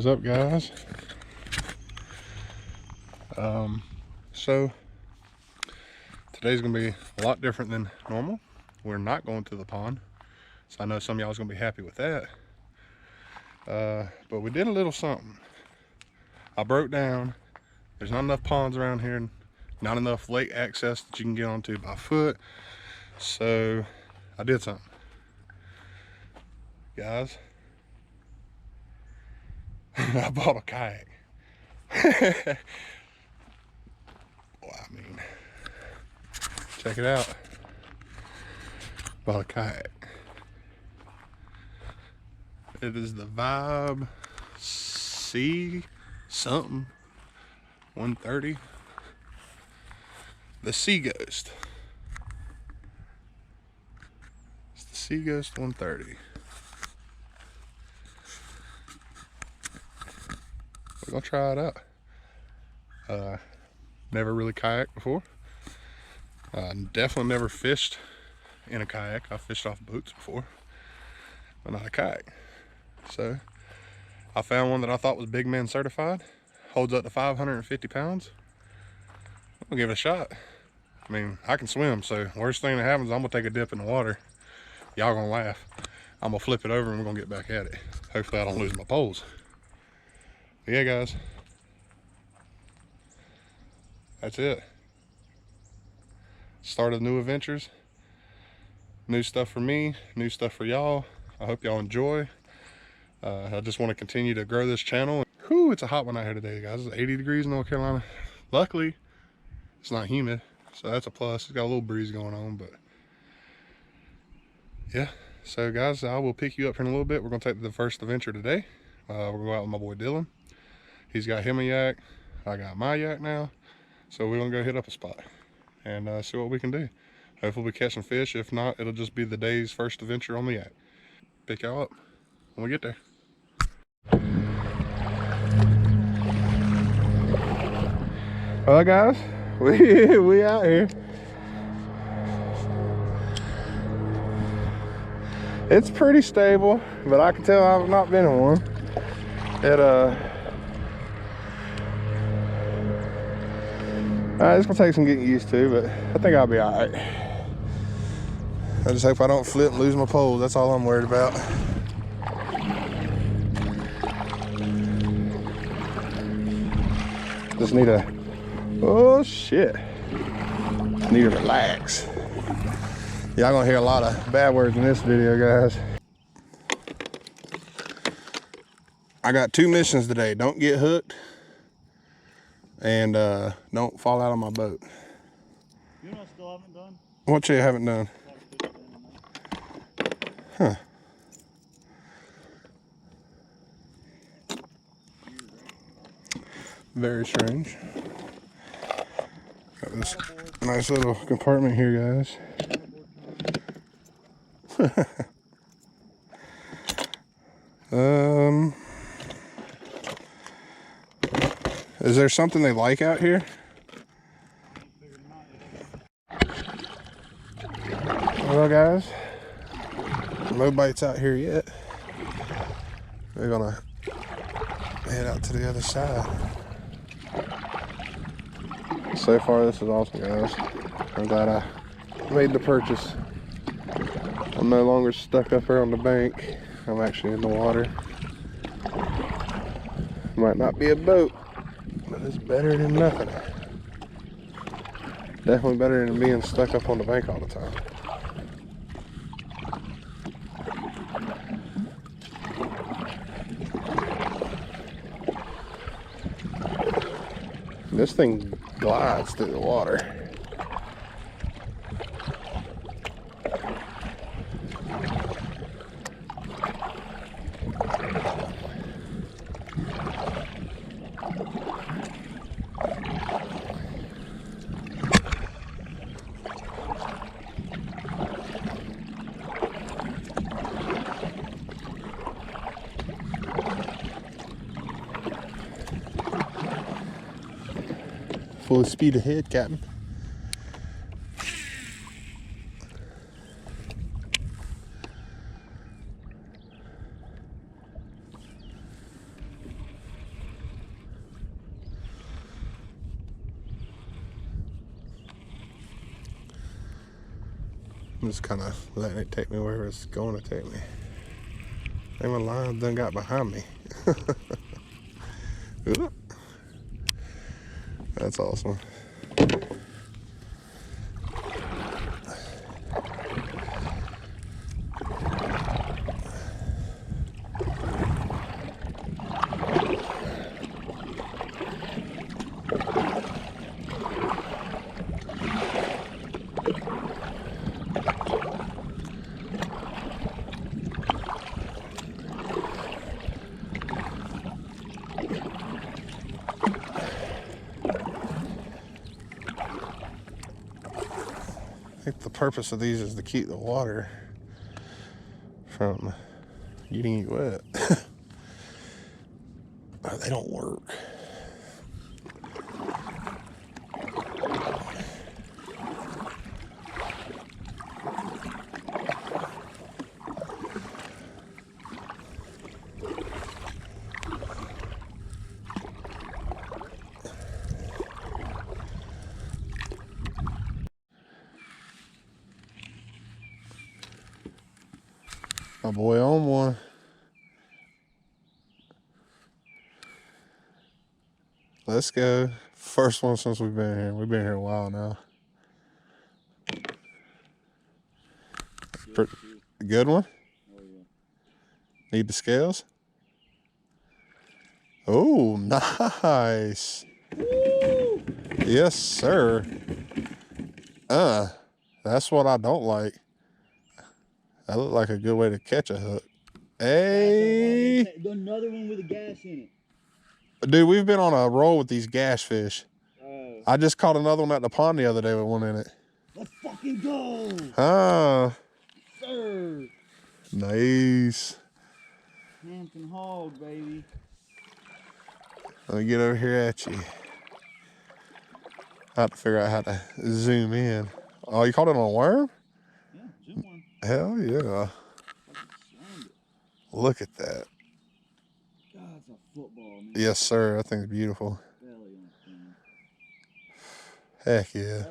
What is up, guys? So today's gonna be a lot different than normal. We're not going to the pond, so I know some of y'all's gonna be happy with that. But we did a little something. I broke down. There's not enough ponds around here, not enough lake access that you can get onto by foot. So I did something, guys. I bought a kayak. Well, I mean, check it out. Bought a kayak. It is the Vibe C something 130. The Sea Ghost. It's the Sea Ghost 130. We're gonna try it out. Never really kayaked before. Definitely never fished in a kayak. I fished off boats before, but not a kayak. So I found one that I thought was big man certified. Holds up to 550 pounds. I'm gonna give it a shot. I mean, I can swim, so worst thing that happens, I'm gonna take a dip in the water. Y'all gonna laugh. I'm gonna flip it over and we're gonna get back at it. Hopefully I don't lose my poles. But yeah, guys, that's it. Start of new adventures. New stuff for me, new stuff for y'all. I hope y'all enjoy. I just want to continue to grow this channel. Whew, it's a hot one out here today, guys. It's 80 degrees in North Carolina. Luckily, it's not humid, so that's a plus. It's got a little breeze going on, but yeah. So guys, I will pick you up here in a little bit. We're gonna take the first adventure today. We're gonna go out with my boy Dylan. He's got him a yak. I got my yak now. So we're gonna go hit up a spot and see what we can do. Hopefully we catch some fish. If not, it'll just be the day's first adventure on the yak. Pick y'all up when we get there. Well, guys, we out here. It's pretty stable, but I can tell I've not been in one. It's gonna take some getting used to, but I think I'll be all right. I just hope I don't flip and lose my pole. That's all I'm worried about. Just need to, oh shit. Need to relax. Y'all gonna hear a lot of bad words in this video, guys. I got 2 missions today. Don't get hooked and don't fall out of my boat. You know what I still haven't done? What you haven't done? Huh. Very strange. Got this nice little compartment here, guys. Is there something they like out here? Well, guys, no bites out here yet. We're gonna head out to the other side. So far, this is awesome, guys. I'm glad I made the purchase. I'm no longer stuck up here on the bank. I'm actually in the water. Might not be a boat, but it's better than nothing. Definitely better than being stuck up on the bank all the time. This thing glides through the water. Full speed ahead, Captain. I'm just kind of letting it take me wherever it's going to take me. And my line done got behind me. Ooh. That's awesome. I think the purpose of these is to keep the water from getting you wet. But they don't work. My boy on one. Let's go. First one since we've been here. We've been here a while now. Good one? Oh, yeah. Need the scales? Oh, nice. Woo! Yes, sir. That's what I don't like. That looked like a good way to catch a hook. Hey. Another one with a gash in it. Dude, we've been on a roll with these gash fish. Oh. I just caught another one at the pond the other day with one in it. Let's fucking go. Sir. Nice. Hampton hog, baby. Let me get over here at you. I have to figure out how to zoom in. Oh, you caught it on a worm? Yeah, zoom one. Hell yeah. Fucking slammed it. Look at that. God, it's a football, man. Yes, sir. That thing's beautiful. Belly on it, man. Heck yeah.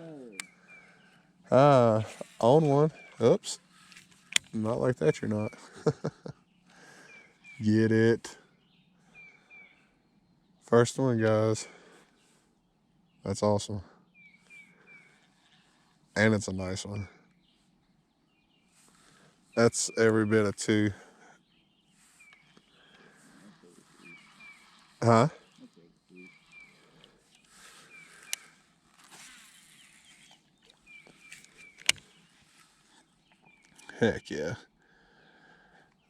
Oh. On one. Oops. Not like that, you're not. Get it. First one, guys. That's awesome. And it's a nice one. That's every bit of 2. Huh? Heck yeah.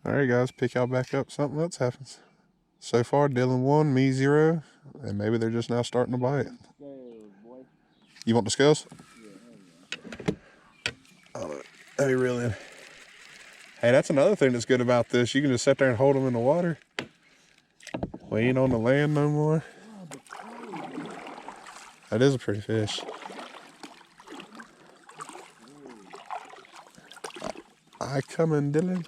All right, guys, pick y'all back up. Something else happens. So far, Dylan 1, me 0, and maybe they're just now starting to bite. Scales, boy. You want the scales? Yeah, Oh, let me reel in. Hey, that's another thing that's good about this. You can just sit there and hold them in the water. We ain't on the land no more. That is a pretty fish. I coming, Dylan.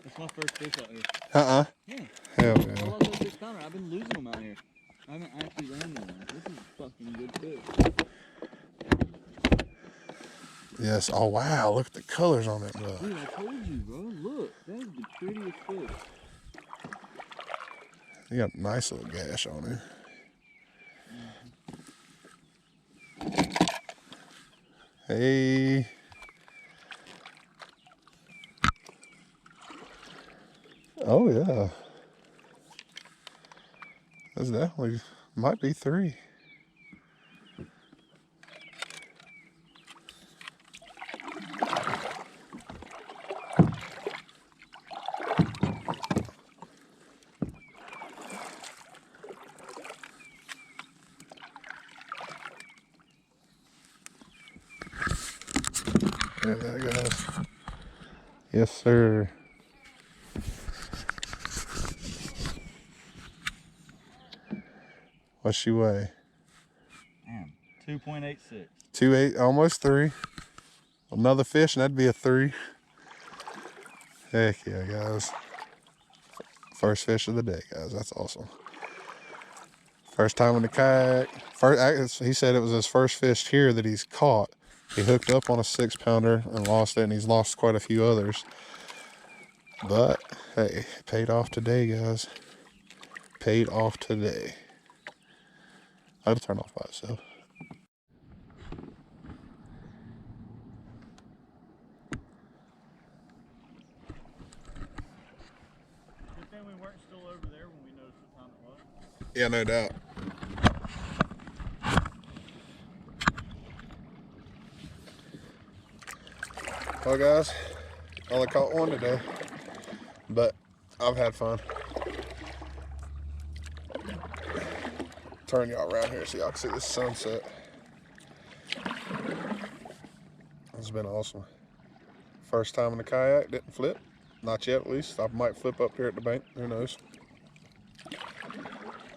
That's my first fish out here. Yeah. Hell I yeah. love those fish counter. I've been losing them out here. I haven't actually landed one. This is fucking good fish. Yes. Oh, wow. Look at the colors on that bro. Dude, I told you, bro. Look, that is the prettiest fish. You got a nice little gash on it. Hey. Oh, yeah. That's definitely, might be 3. There that goes. Yes, sir. What's she weigh? Damn, 2.86. 2.8, almost 3. Another fish, and that'd be a 3. Heck yeah, guys. First fish of the day, guys. That's awesome. First time in the kayak. He said it was his first fish here that he's caught. He hooked up on a 6-pounder and lost it, and he's lost quite a few others. But, hey, it paid off today, guys. Paid off today. I'll turn off by itself. Good thing we weren't still over there when we noticed what time it was. Yeah, no doubt. Well, guys, only caught one today, but I've had fun. Turn y'all around here so y'all can see the sunset. It's been awesome. First time in the kayak, didn't flip. Not yet, at least. I might flip up here at the bank, who knows.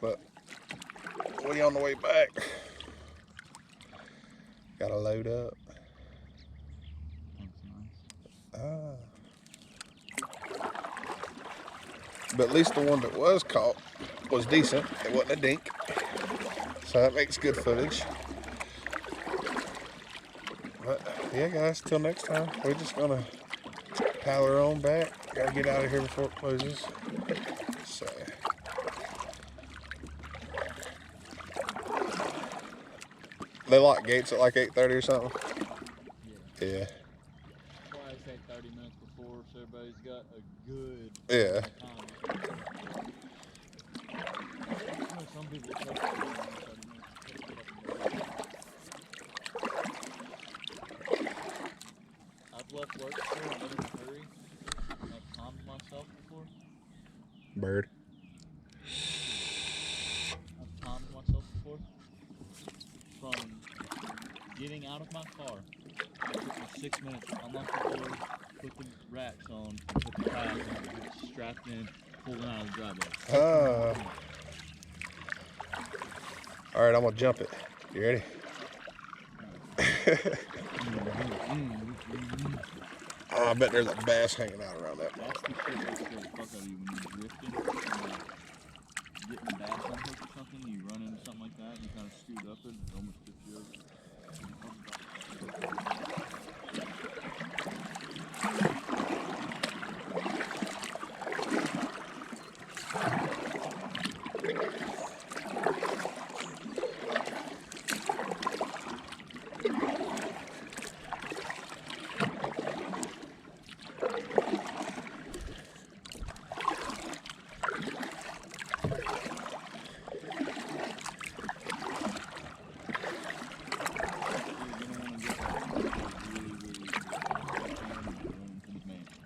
But we on the way back. Gotta load up. But at least the one that was caught was decent. It wasn't a dink. So that makes good footage. But yeah, guys, till next time, we're just gonna paddle our own back. Gotta get out of here before it closes. So they lock gates at like 8:30 or something. Yeah. That's why I say 30 minutes before, so everybody's got a good Yeah. time. Some people take 30 minutes. I've left work before and been in a hurry. I've calmed myself before. Bird. I've calmed myself before. From getting out of my car, it took me 6 minutes. I'm on the floor, put the racks on, put the kayak on, get it strapped in, pulling out of the driveway. All right, I'm gonna jump it. You ready? Oh, I bet there's a bass hanging out around that. That's the shit that scares the fuck out of you when you're drifting. Getting a bass on hook or something, you run into something like that, you kind of scoot up it, it almost tips you over.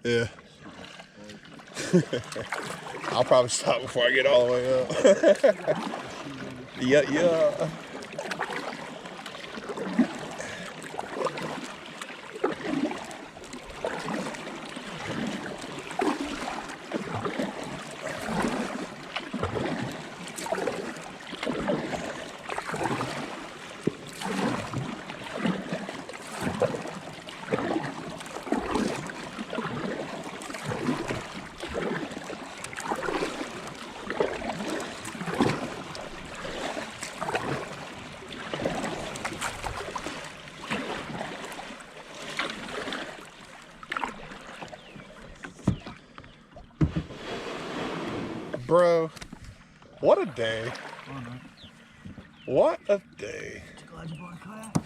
Yeah. I'll probably stop before I get all the way up. Yeah. Bro, what a day. What a day. Glad you bought a kayak.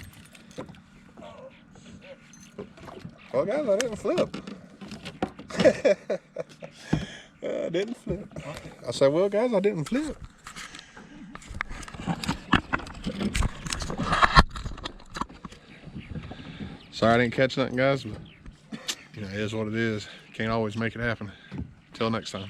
Well, guys, I didn't flip. I didn't flip. I said, well, guys, I didn't flip. Sorry I didn't catch nothing, guys, but you know, it is what it is. Can't always make it happen. Till next time.